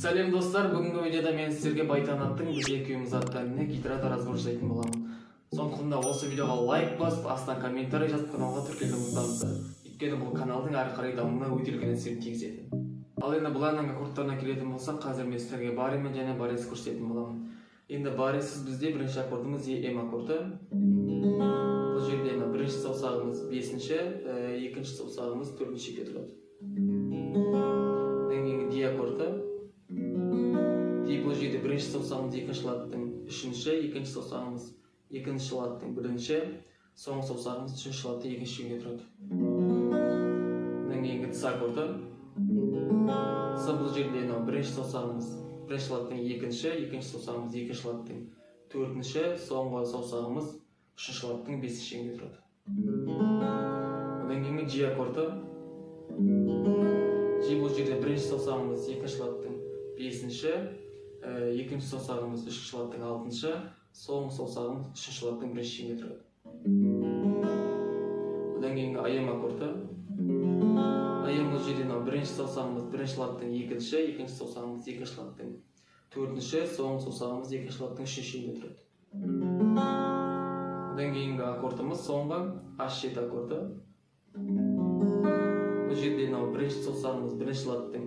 Сәлем достар, бүгінгі видеода мен сіздерге байтан аттың біз екеуміз атты әніне гитарада разбор жасайтын боламын. Сондықтан да осы видеоға лайк басып, астына комментарий жазып каналға тіркелуді ұмытпаңыздар. Өйткені бұл каналдың әрі қарай дамуына өте үлкен әсерін тигізеді. Ал енді бұл әннің аккордтарына келетін болсақ, қазір мен сіздерге баремен және барес көрсететін боламын. Енді барессіз бізде бірінші аккордымыз Em аккорды. Бұл жерде бірінші саусағымыз 5-ші, екінші саусағымыз 4-шіге тұрады. Одан кейін Di аккорды. Di бұл жерде бірінші саусағымыз 2-ші латтың 3-ші, екінші саусағымыз 2-ші латтың 1-ші, соңғы саусағымыз 3-ші латтың 2-шіге тұрады. Одан кейін Ц аккорды. Ц бұл жерде бірінші саусағымыз 1-ші латтың 2-ші, екінші саусағымыз 2-ші латтың 4-ші, соңғы саусағымыз 3-ші латтың 5-шіге тұрады. Одан кейін G аккорды. G бұл жерде бірінші саусағымыз 2-ші латтың 5-ші, екінші саусағымыз 3-ші латтың 6-ші, соңғы саусағымыз 3-ші латтың 1-шіге тұрады. Одан кейін Am аккорды. Am бұл жерде бірінші саусағымыз 1-ші латтың 2-ші, екінші саусағымыз 2-ші латтың 4-ші, соңғы саусағымыз 2-ші латтың 3-шіге тұрады. Одан кейінгі аккордымыз соңғы H7 аккорды. Бұл жерде бірінші саусағымыз 1-ші латтың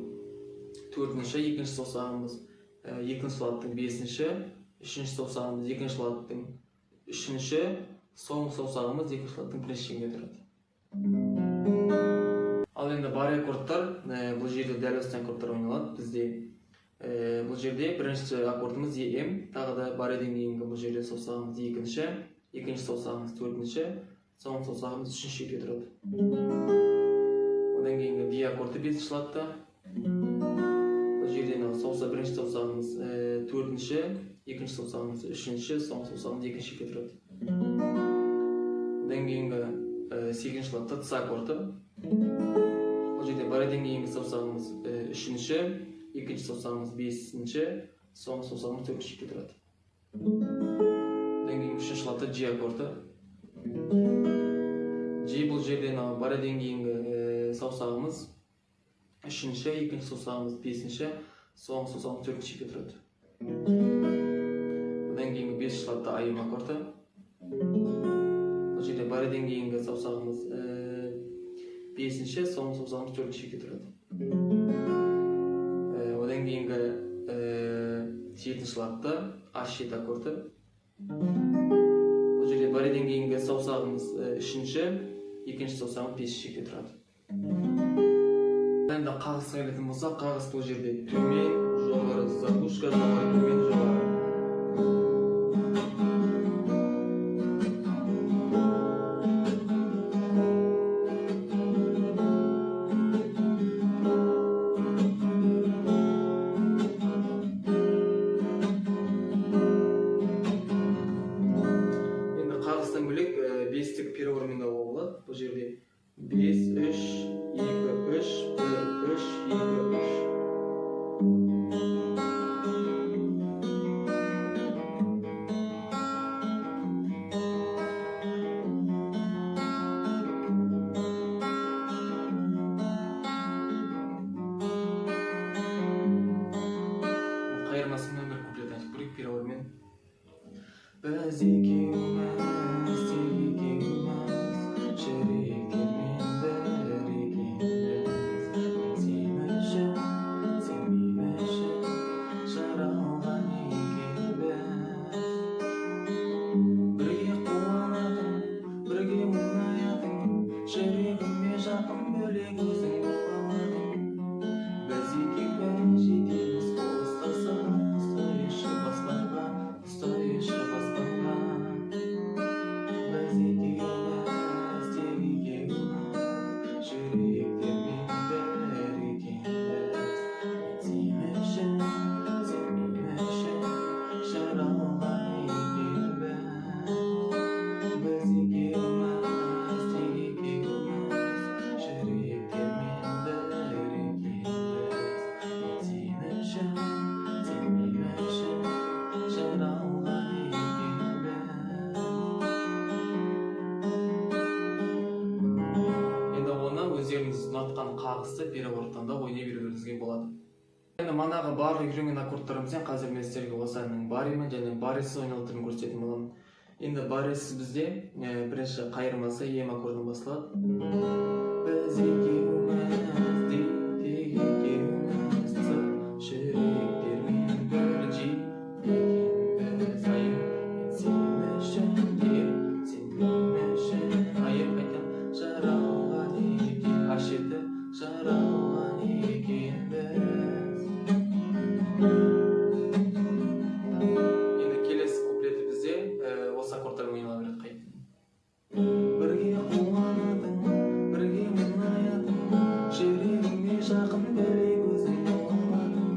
4-ші, екінші саусағымыз 2-ші латтың 5-ші, үшінші саусағымыз 2-ші латтың 3-ші, соңғы саусағымыз 2-ші латтың 1-шіге тұрады. Ал енді баре аккордтар, бұл жерде дәл осындай аккордтар ойналады. Бізде бұл жерде бірінші аккордымыз Em, тағы да бареден кейінгі бұл жерде саусағымыз 2-ші, екінші саусағымыз 4-ші, соңғы саусағымыз 3-шіге тұрады. Одан кейінгі Di аккорды 5-ші латта. Бұл жерде бірінші саусағымыз 4-ші, екінші саусағымыз 3-ші, соңғы саусағымыз 2-шіге тұрады. Одан кейінгі 8-ші латта Ц аккорды. Бұл жерде бареден кейінгі саусағымыз 3-ші, екінші саусағымыз 5-ші, соңғы саусағымыз 4-шіге тұрады. Одан кейін 3-ші латта G аккорды. G бұл жерде бареден кейінгі саусағымыз 3-ші, екінші саусағымыз 5-ші, соңғы саусағымыз 4-шіге тұрады. Одан кейінгі 5-ші латта Am аккорды. Бұл жерде бареден кейінгі саусағымыз 5-ші, соңғы саусағымыз 4-шіге тұрады. Одан кейінгі 7-ші латта H7 аккорды. Бұл жерде бареден кейінгі саусағымыз 3-ші, екінші саусағымыз 5-шіге тұрады. Енді қағысқа келетін болсақ, қағыс бұл жерде төмен, жоғары, заглушка, жоғары, төмен, жоғары. Бестік перевормен алуға болады. Бұл жерде 5, 3, 2, 3, 1, 3, 2, 3. Қайырмасын нөмір куплет айтып көрейік перевормен. Біз екеуміз өздеріңіз ұнатқан қағысты переворотанда ойнай берулеріңізге болады. Енді манағы барлық үйренген аккордтарымыздан қазір мен сіздерге осы әннің баримен және барисіз ойналып түрін көрсететін боламын. Енді барисіз бізде бірінші қайырмасы ем аккордынан басталады. Біз екеуміз тек екеуміз жүректермен бірге екенбіз айым. Мен сен үшін сен мен үшін айым қайтам жаралған екен ашеті жаралған екенбіз. Енді келесі куплеті бізде осы аккордтармен ойнала береді қайтадан. Бірге қуанатын, бірге мұңаятын, жүрегіме жақын білек өзің болатын.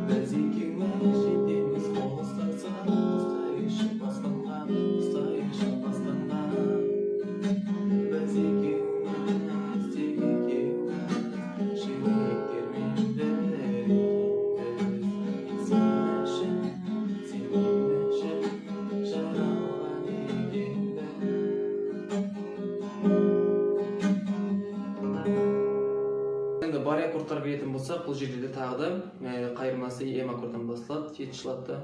Біз екеуміз жетеміз қол ұстасақ, ұстайыншы басқанға, ұстайыншы басқанға. Біз екеуміз тек екеуміз жүректермен бір екенбіз. Сен мен үшін жаралған екенбіз. Енді бар аккордтарға келетін болсақ, бұл жерде де тағы да қайырмасы ем аккордынан басталады, жетінші шлапта.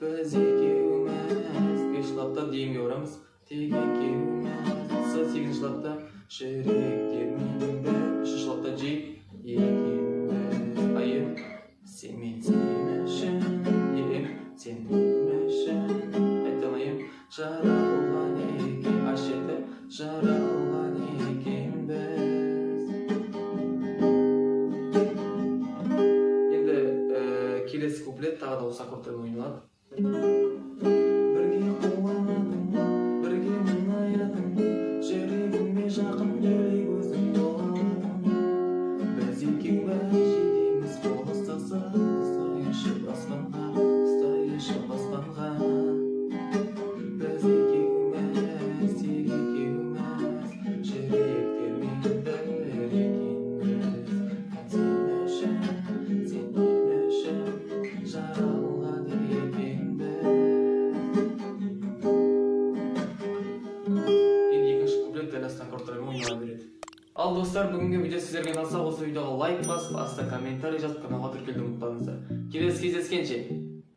Біз екеуміз бес шлапта дейінге орамыз. Тек екеуміз сегізінші шлапта жүректермен бір. Үшінші шлапта G екеуміз айым. Сен мен үшін ем, сен мен үшін қайтадан айым. Жаралған екен ашеті жаралған екенбіз. Келесі куплет тағы да осы аккордтармен ойналады. Бірге қуанатын, бірге мұңаятын, жүрегіме жақын білек өзің болатын. Біз екеуміз жетеміз қол ұстасақ, ұстайыншы басқанға, ұстайыншы басқанға. Біз екеуміз тек екеуміз жүректермен бір екенбіз. Сен мен үшін жаралған екенбіз. Енді екінші куплет дәл астан аккордтармен ойнала береді. Ал достар, бүгінгі видео сіздерге ұнаса, осы видеоға лайк басып, астына комментарий жазып, каналға тіркелуді ұмытпаңыздар. Келесі кездескенше.